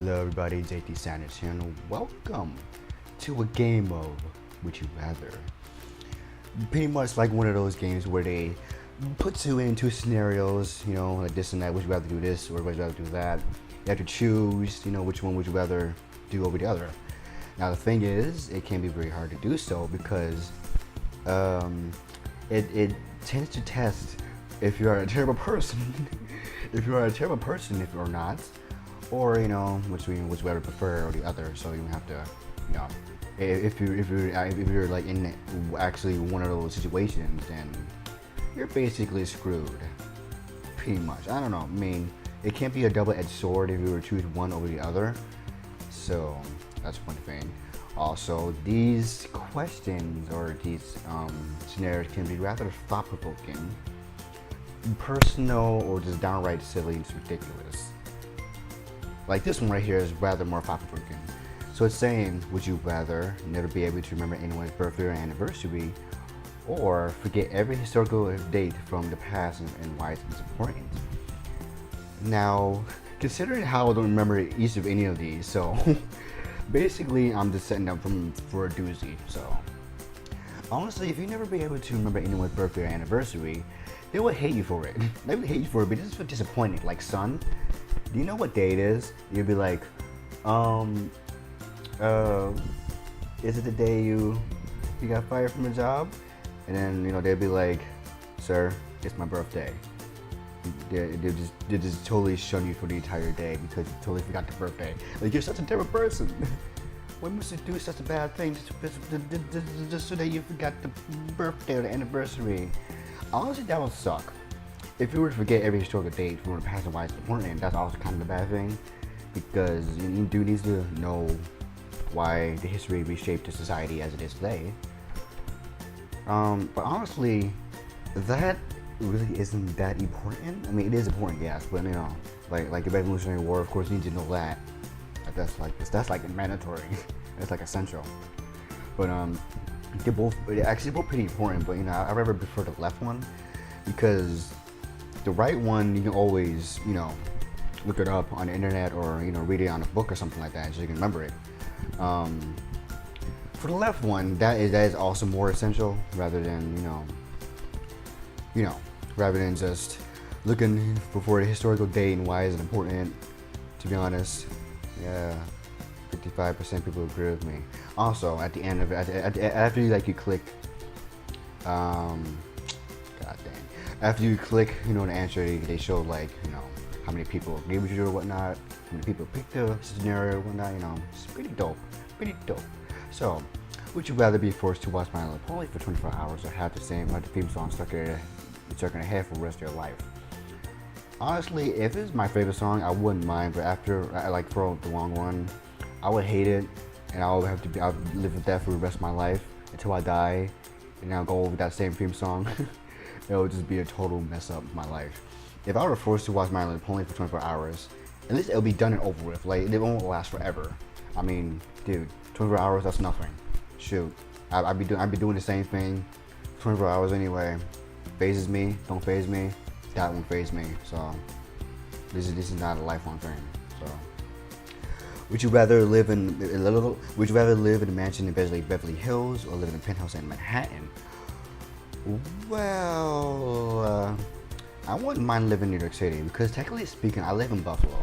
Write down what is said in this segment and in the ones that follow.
Hello everybody, JT Sanders here, and welcome to a game of Would You Rather. Pretty much like one of those games where they put you in two scenarios, like this and that. Would you rather do this or would you rather do that? You have to choose, which one would you rather do over the other. Now the thing is, it can be very hard to do so because it tends to test if you are a terrible person, if you are a terrible person, if you're not. Or which you rather prefer or the other. So you have to, if you're like in actually one of those situations, then you're basically screwed. Pretty much. I don't know. I mean, it can't be a double-edged sword if you were to choose one over the other. So that's one thing. Also, these questions or these scenarios can be rather thought-provoking, personal, or just downright silly and ridiculous. Like this one right here is rather more thought-provoking. So it's saying, would you rather never be able to remember anyone's birthday or anniversary, or forget every historical date from the past and why it's important? Now, considering how I don't remember each of any of these, so basically I'm just setting up for a doozy. So honestly, if you never be able to remember anyone's birthday or anniversary, they will hate you for it. They will hate you for it, but this is disappointing. Like, son, do you know what day it is? You'll be like, is it the day you got fired from a job? And then, they'll be like, sir, it's my birthday. They'll just totally shun you for the entire day because you totally forgot the birthday. Like, you're such a terrible person. Why must you do such a bad thing just so that you forgot the birthday or the anniversary? Honestly, that would suck. If you were to forget every historical date from the past and why it's important, that's also kind of a bad thing, because you do need to know why the history reshaped the society as it is today. But honestly, that really isn't that important. I mean, it is important, yes, but like the Revolutionary War, of course, you need to know that. That's like mandatory. It's like essential. But they're actually both pretty important. But I rather prefer the left one, because the right one, you can always, look it up on the internet or, read it on a book or something like that so you can remember it. For the left one, that is also more essential rather than, rather than just looking for the historical date and why is it important. To be honest, yeah, 55% people agree with me. Also, at the end of it, after you click, god dang. After you click, the answer, they show how many people agree with you or whatnot, how many people picked the scenario or whatnot, it's pretty dope. So, would you rather be forced to watch My Little Pony for 24 hours or have the theme song stuck in your head for the rest of your life? Honestly, if it's my favorite song, I wouldn't mind, but after for the long run, I would hate it, and I'll live with that for the rest of my life until I die, and I'll go over that same theme song. It would just be a total mess up of my life. If I were forced to watch My Little Pony for 24 hours, at least it'll be done and over with. Like, it won't last forever. I mean, dude, 24 hours, that's nothing. Shoot, I'd be doing the same thing 24 hours anyway. Phases me, don't phase me, that won't phase me. So this is not a lifelong thing. So would you rather live in a mansion in Beverly Hills or live in a penthouse in Manhattan? Well, I wouldn't mind living in New York City because technically speaking, I live in Buffalo,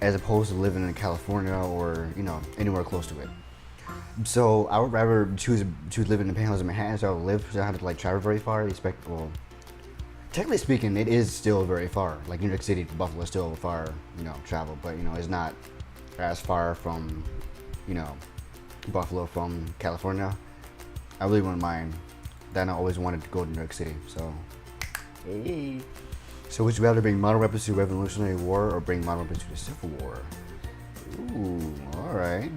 as opposed to living in California or anywhere close to it. So I would rather choose living in a penthouse in Manhattan, so I don't have to travel very far. Well, technically speaking, it is still very far. Like New York City to Buffalo is still far, travel, but it's not as far from, Buffalo from California. I really wouldn't mind. Then I always wanted to go to New York City, so hey. So would you rather bring modern weapons to the Revolutionary War or bring modern weapons to the Civil War? Ooh, alright.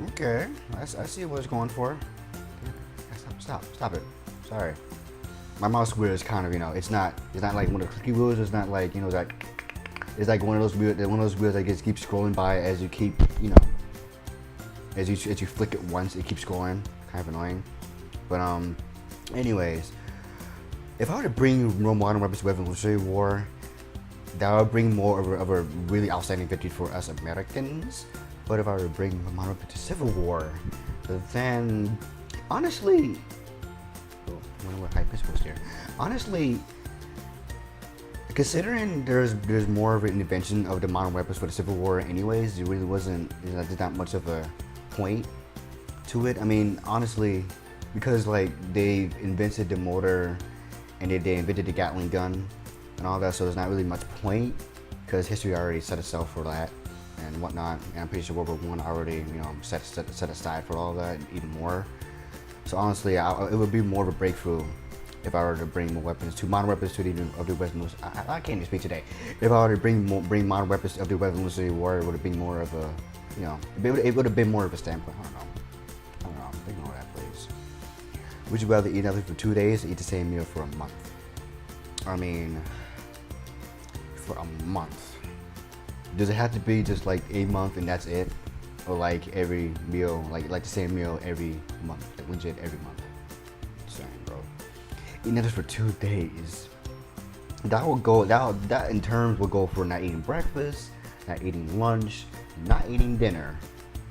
Okay, I see what it's going for. Stop it. Sorry. My mouse wheel is kind of, it's not like one of the clicky wheels. It's not like, it's like one of those wheels that just keeps scrolling by as you keep, as you flick it once, it keeps going. Kind of annoying. But anyways, if I were to bring modern weapons to the Revolutionary War, that would bring more of a really outstanding victory for us Americans. But if I were to bring the modern weapons to Civil War, then honestly, I wonder what hype is supposed here. Honestly, considering there's more of an invention of the modern weapons for the Civil War, anyways, it really wasn't. There's not much of a point to it. I mean, honestly, because like they invented the motor and they invented the Gatling gun and all that, so there's not really much point because history already set itself for that and whatnot. And I'm pretty sure World War I already, set aside for all that and even more. So honestly, it would be more of a breakthrough if I were to bring more weapons to modern weapons to the weapons. I can't even speak today. If I were to bring modern weapons of the weapons to the war, it would have been more of a, it would have been more of a standpoint. I don't know. Ignore that, please. Would you rather eat nothing for 2 days or eat the same meal for a month? I mean, for a month. Does it have to be just like a month and that's it? Or like every meal, like the same meal every month, like legit every month? Insane, bro. Eating nothing for 2 days. That in terms will go for not eating breakfast, not eating lunch, not eating dinner,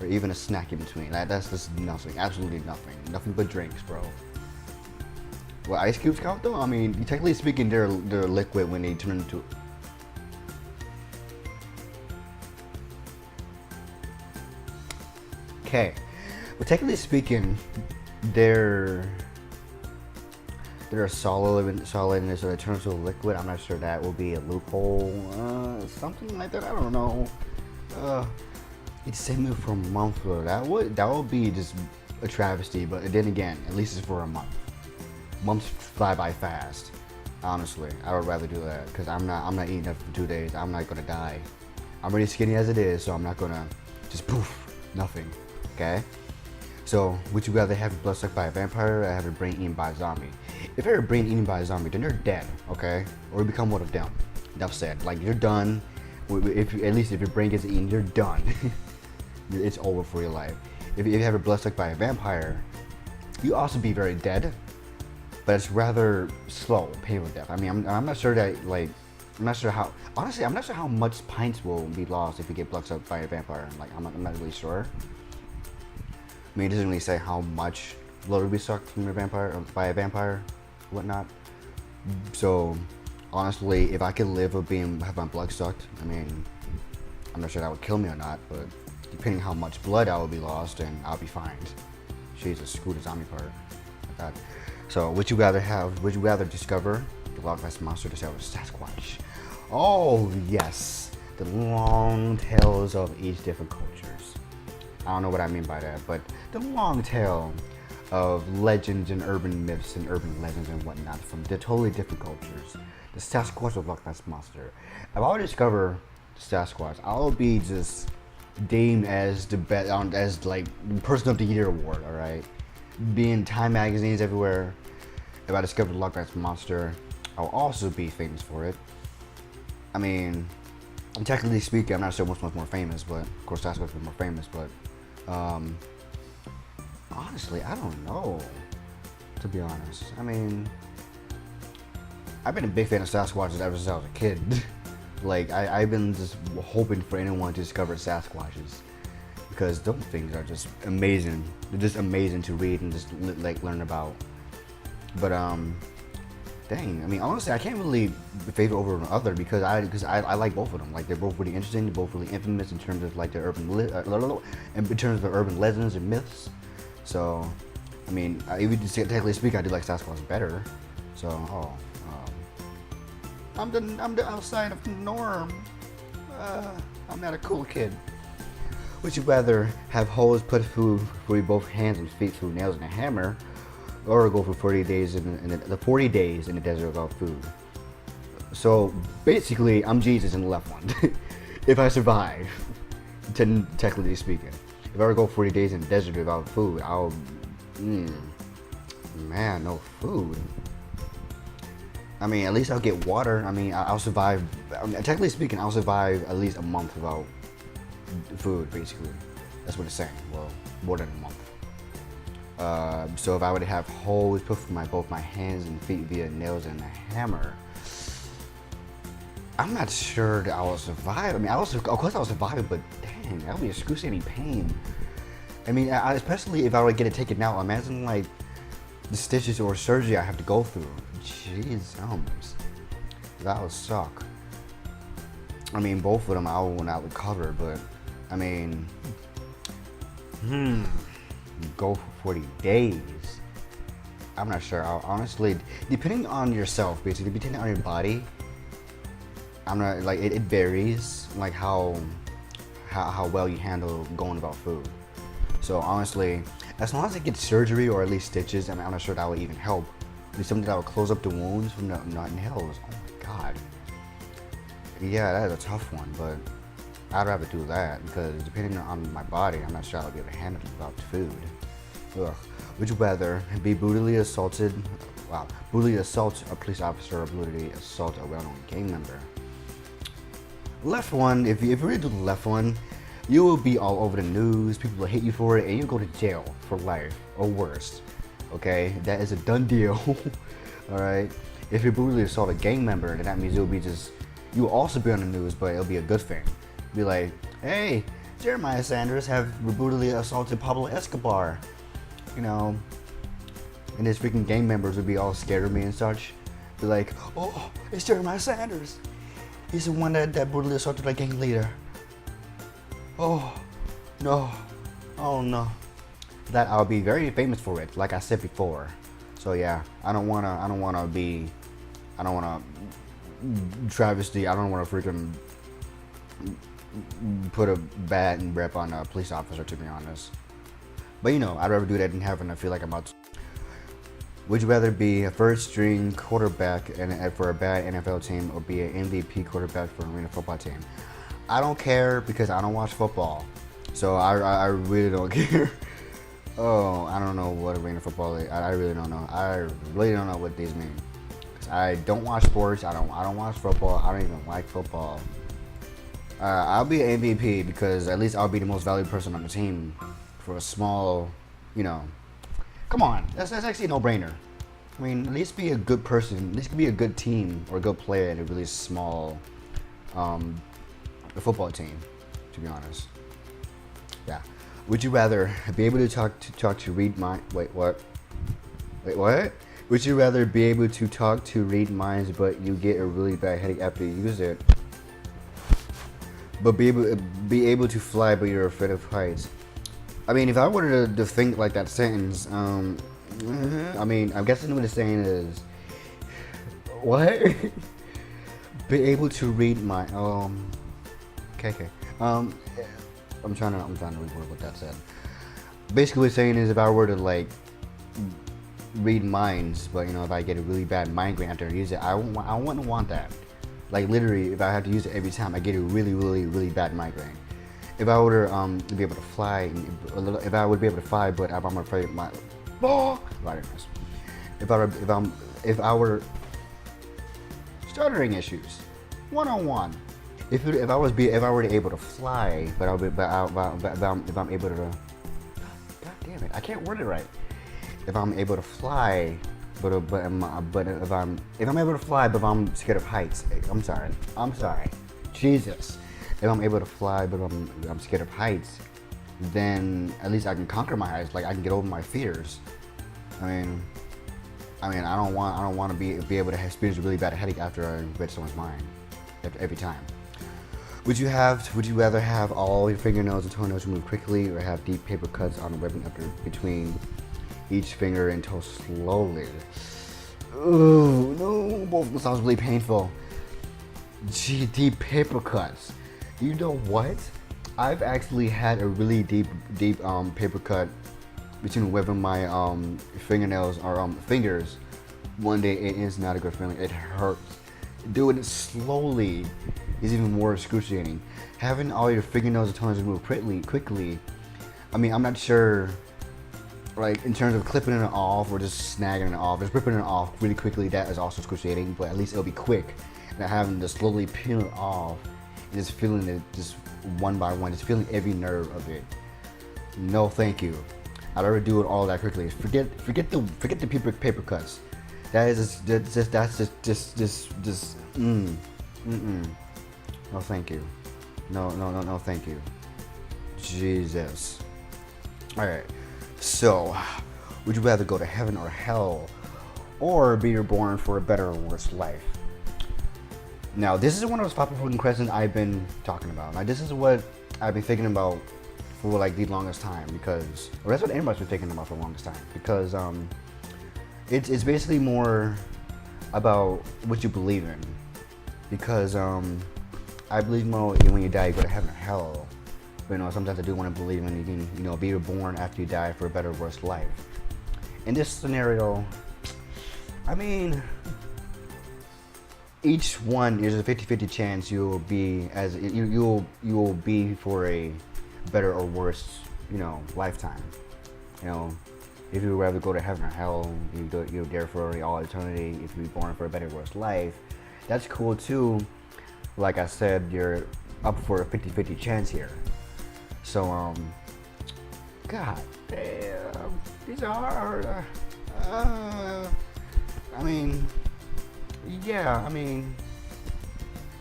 or even a snack in between. That's just nothing, absolutely nothing. Nothing but drinks, bro. Well, ice cubes count though? I mean, technically speaking, they're liquid when they turn into. Okay, well, technically speaking, they're solid in this, so in terms of liquid, I'm not sure that will be a loophole, something like that. I don't know. It's same meal for a month though. That would be just a travesty. But then again, at least it's for a month. Months fly by fast. Honestly, I would rather do that because I'm not eating that for 2 days. I'm not gonna die. I'm really skinny as it is, so I'm not gonna just poof, nothing. Okay. So, would you rather have your blood sucked by a vampire or have your brain eaten by a zombie? If you're brain eaten by a zombie, then you're dead, okay? Or you become one of them. Enough said. Like, you're done. At least if your brain gets eaten, you're done. It's over for your life. If you have your blood sucked by a vampire, you also be very dead, but it's rather slow, painful death. I mean, I'm not sure that, like, I'm not sure how, honestly, I'm not sure how much pints will be lost if you get blood sucked by a vampire. Like, I'm not really sure. I mean, it doesn't really say how much blood will be sucked from a vampire or by a vampire, whatnot. So, honestly, if I could live with have my blood sucked, I mean, I'm not sure that would kill me or not, but depending how much blood I would be lost, then I'll be fine. Jesus, screw the zombie part. Like that. So, would you rather discover the Loch Ness Monster or discover Sasquatch? Oh, yes, the long tails of each different cultures. I don't know what I mean by that, but the long tail of legends and urban myths and urban legends and whatnot from the totally different cultures. The Sasquatch of Loch Ness Monster. If I were to discover the Sasquatch, I'll be just deemed as the best, as like the Person of the Year award. All right, being Time magazines everywhere. If I discover the Loch Ness Monster, I'll also be famous for it. I mean, technically speaking, I'm not sure which one's more famous, but of course Sasquatch is more famous. But honestly, I don't know. To be honest, I mean, I've been a big fan of Sasquatches ever since I was a kid. Like, I've been just hoping for anyone to discover Sasquatches because those things are just amazing. They're just amazing to read and just like learn about. But dang, I mean, honestly, I can't really favor over another because I like both of them. Like, they're both really interesting. They're both really infamous in terms of like their in terms of urban legends and myths. So, I mean, even technically speaking, I do like Sasquatch better. So, I'm the outside of the norm. I'm not a cool kid. Would you rather have holes put through for both hands and feet through nails and a hammer, or go for 40 days in the desert without food? So basically, I'm Jesus in the left one. If I survive, technically speaking, if I were to go 40 days in the desert without food, I'll, man, no food. I mean, at least I'll get water. I mean, I'll survive. Technically speaking, I'll survive at least a month without food, basically. That's what it's saying. Well, more than a month. So if I were to have holes put through both my hands and feet via nails and a hammer, I'm not sure that I will survive. I mean, of course I will survive, but dang, that would be excruciating pain. I mean, especially if I were to get it taken out. Imagine like the stitches or surgery I have to go through. Jeez, that would suck. I mean, both of them I will not recover, but I mean, go for 40 days. I'm not sure. Honestly, depending on yourself, basically, depending on your body, I'm not like it varies, like how well you handle going about food. So honestly, as long as I get surgery or at least stitches, I'm not sure that would even help. It's something that will close up the wounds from not inhalers. Oh my god. Yeah, that is a tough one, but I'd rather do that because depending on my body, I'm not sure I'll be able to handle it without food. Ugh. Would you rather be brutally assaulted? Wow, brutally assault a police officer or brutally assault a well-known gang member? Left one, if you really do the left one, you will be all over the news, people will hate you for it, and you'll go to jail for life, or worse. Okay, that is a done deal. Alright? If you brutally assault a gang member, then that means you'll will also be on the news, but it'll be a good thing. Be like, hey, Jeremiah Sanders have brutally assaulted Pablo Escobar. You know, and his freaking gang members would be all scared of me and such. Be like, oh, it's Jeremiah Sanders. He's the one that brutally assaulted our gang leader. Oh, no. Oh, no. That I'll be very famous for it, like I said before. So yeah, I don't wanna travesty, I don't wanna freaking put a bad rep on a police officer, to be honest. But you know, I'd rather do that than having to feel like I'm about to. Would you rather be a first string quarterback for a bad NFL team or be an MVP quarterback for an arena football team? I don't care because I don't watch football. So I really don't care. Oh, I don't know what arena football is. I really don't know. I really don't know what these mean. Cause I don't watch sports. I don't watch football. I don't even like football. I'll be an MVP because at least I'll be the most valuable person on the team for a small, you know. Come on, that's actually a no-brainer. I mean, at least be a good person. At least be a good team or a good player in a really small football team, to be honest. Yeah. Would you rather be able to read mind? Wait, what? Wait, what? Would you rather be able to talk to read minds, but you get a really bad headache after you use it? But be able to fly, but you're afraid of heights. I mean, if I were to think like that sentence, I mean, I'm guessing what it's saying is, what? Be able to read my, okay. I'm trying to reword what that said. Basically, what it's saying is if I were to like read minds, but you know, if I get a really bad migraine after I use it, I wouldn't want that. Like literally, if I have to use it every time, I get a really bad migraine. If I were to be able to fly, if I would be able to fly, but if I'm afraid of my, if I were stuttering issues, 101. If I were able to fly, but if I'm able to, god damn it, I can't word it right. If I'm able to fly, but if I'm able to fly, but if I'm scared of heights, I'm sorry, Jesus. If I'm able to fly, but I'm scared of heights, then at least I can conquer my heights. Like I can get over my fears. I mean, I don't want to be able to experience a really bad headache after I read someone's mind every time. Would you rather have all your fingernails and toenails removed quickly, or have deep paper cuts on the webbing between each finger and toe slowly? Ooh, no, both of them sounds really painful. Gee, deep paper cuts. You know what? I've actually had a really deep paper cut between webbing my fingernails or fingers. One day, it is not a good feeling. It hurts. Doing it slowly is even more excruciating. Having all your fingernails and toenails removed quickly. I mean, I'm not sure, like in terms of clipping it off or just snagging it off. Just ripping it off really quickly, that is also excruciating. But at least it'll be quick. Not having to slowly peel it off. Just feeling it just one by one, just feeling every nerve of it. No, thank you. I'd rather do it all that quickly. Forget the paper cuts. That's just Mm-mm. No, thank you. No, no, no, no, thank you. Jesus. All right. So, would you rather go to heaven or hell, or be reborn for a better or worse life? Now, this is one of those thought-provoking questions I've been talking about. Now, this is what I've been thinking about for like the longest time because, or that's what anybody's been thinking about for the longest time because it's basically more about what you believe in. Because I believe more when you die, you go to heaven or hell. But sometimes I do want to believe in you can, be reborn after you die for a better or worse life. In this scenario, I mean, each one is a 50-50 chance you'll be you'll be for a better or worse, lifetime. If you rather go to heaven or hell, you're there for all eternity. If you're born for a better or worse life, that's cool too. Like I said, you're up for a 50-50 chance here. So, God damn, these are hard.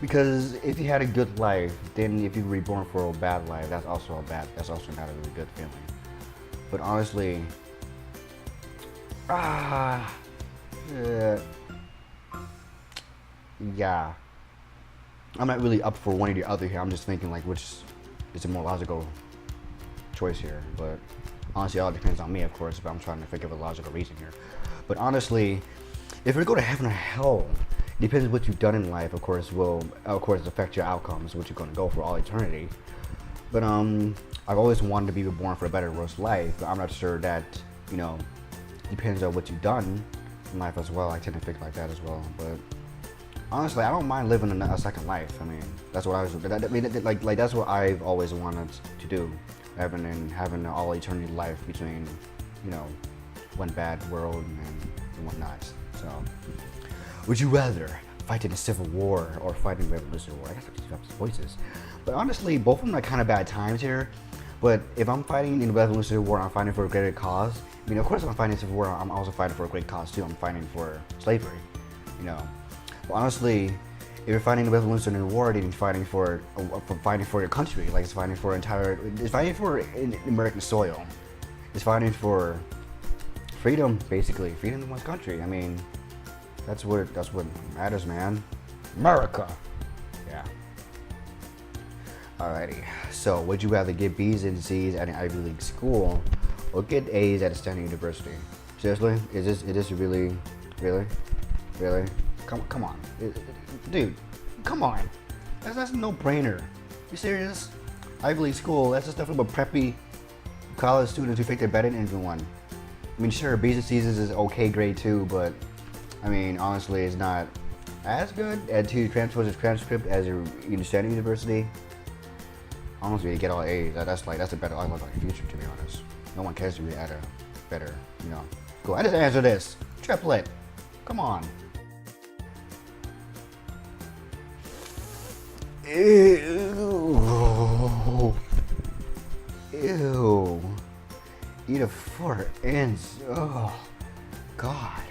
Because if you had a good life, then if you're reborn for a bad life, that's also not a really good feeling. But honestly, yeah, I'm not really up for one or the other here. I'm just thinking like which is a more logical choice here. But honestly, it all depends on me, of course. But I'm trying to think of a logical reason here. But honestly, if we go to heaven or hell, it depends on what you've done in life. Of course, will affect your outcomes, what you're going to go for all eternity. But I've always wanted to be reborn for a better or worse life. But I'm not sure that depends on what you've done in life as well. I tend to think like that as well. But honestly, I don't mind living a second life. I mean, that's what that's what I've always wanted to do, having an all eternity life between, one bad world and whatnot. So, would you rather fight in a civil war or fight in a revolutionary war? I guess I have two voices, but honestly, both of them are kind of bad times here. But if I'm fighting in a revolutionary war, I'm fighting for a greater cause. I mean, of course, if I'm fighting in a civil war, I'm also fighting for a great cause too. I'm fighting for slavery, But honestly, if you're fighting a revolutionary war, then you're fighting for your country. Like it's fighting for American soil. It's fighting for freedom, basically, freedom in one's country. I mean, that's what matters, man. America. Yeah. Alrighty. So, would you rather get B's and C's at an Ivy League school, or get A's at a Stanford University? Seriously, is this really? Come on, dude. Come on. That's a no-brainer. You serious? Ivy League school. That's the stuff about preppy college students who think they're better than everyone. I mean, sure, B's and C's is okay grade too, but I mean, honestly, it's not as good at to transfer the transcript as your Stanford University. Honestly, you get all A's. That's a better outlook on your future, to be honest. No one cares if you add a better, Go. I just answer this. Triplet. Come on. Ew. Eat a 4 inch. Oh, God.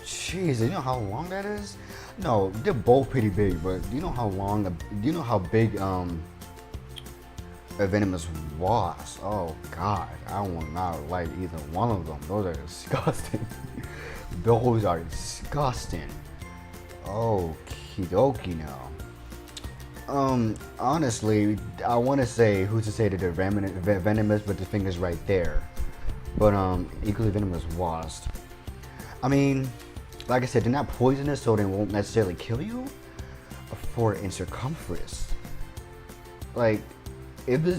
Jeez, you know how long that is? No, they're both pretty big, but do you know how big a venomous wasp? Oh, God. I will not like either one of them. Those are disgusting. Those are disgusting. Okie dokie now. Honestly, I want to say, who's to say that they're venomous, but the finger's right there. But, equally venomous wasp. I mean, like I said, they're not poisonous, so they won't necessarily kill you. A 4 inch circumference. Like, if this,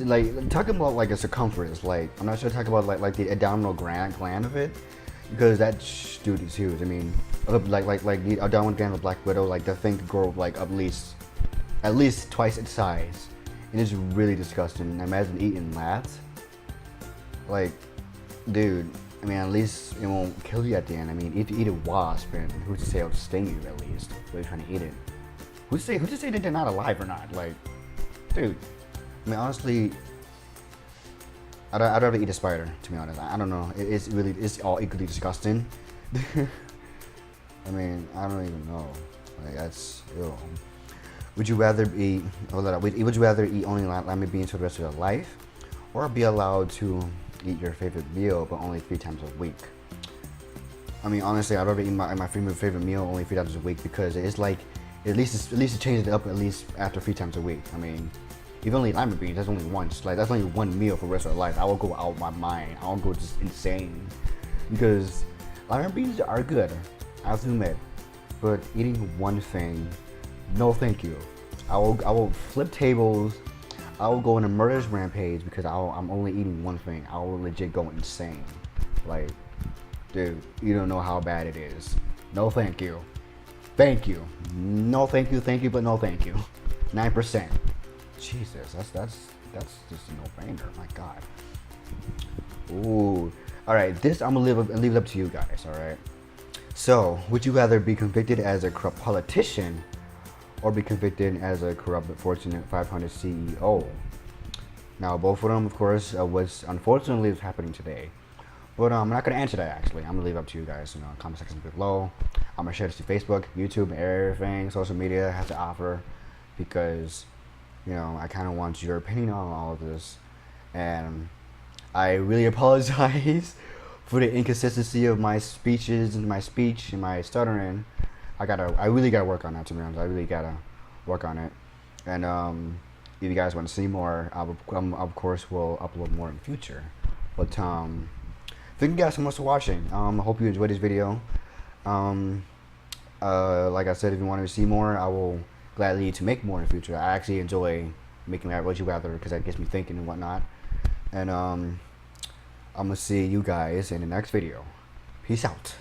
talking about like a circumference, I'm not sure talking about like the abdominal gland of it, because that dude is huge. I mean, like the abdominal gland of Black Widow, like the thing could grow like at least twice its size, and it's really disgusting. Imagine eating that. Like, dude, I mean, at least it won't kill you at the end. I mean, if you eat a wasp, and who's to say it'll sting you at least? While you're trying to eat it. Who's to say that they're not alive or not? Like, dude. I mean, honestly, I'd rather eat a spider, to be honest. I don't know. It's all equally disgusting. I mean, I don't even know. Like that's ew. Would you rather eat? Hold on. Would you rather eat only lima beans for the rest of your life, or be allowed to eat your favorite meal but only 3 times a week? I mean, honestly, I'd rather eat my favorite meal only 3 times a week because it's like at least it changes it up at least after 3 times a week. I mean, if you only eat lima beans, that's only once. Like that's only one meal for the rest of your life. I will go out my mind. I will go just insane because lima beans are good. I have to admit, but eating one thing, no, thank you. I will flip tables. I will go on a murderous rampage because I'm only eating one thing. I will legit go insane. Like, dude, you don't know how bad it is. No, thank you. Thank you. No, thank you, but no, thank you. 9%. Jesus, that's just a no-brainer. My God. Ooh. All right, this I'm gonna leave it up to you guys. All right. So, would you rather be convicted as a corrupt politician or be convicted as a corrupt Fortune 500 CEO? Now, both of them, of course, was unfortunately is happening today. But I'm not gonna answer that actually. I'm gonna leave it up to you guys. You know, comment section below. I'm gonna share this to Facebook, YouTube, everything social media has to offer, because you know I kind of want your opinion on all of this, and I really apologize for the inconsistency of my speeches and my speech and my stuttering. I really gotta work on that, to be honest. I really gotta work on it. And if you guys want to see more, of course will upload more in the future. But thank you guys so much for watching. I hope you enjoyed this video. Like I said, if you want to see more, I will gladly to make more in the future. I actually enjoy making that Would You Rather because that gets me thinking and whatnot. And I'm gonna see you guys in the next video. Peace out.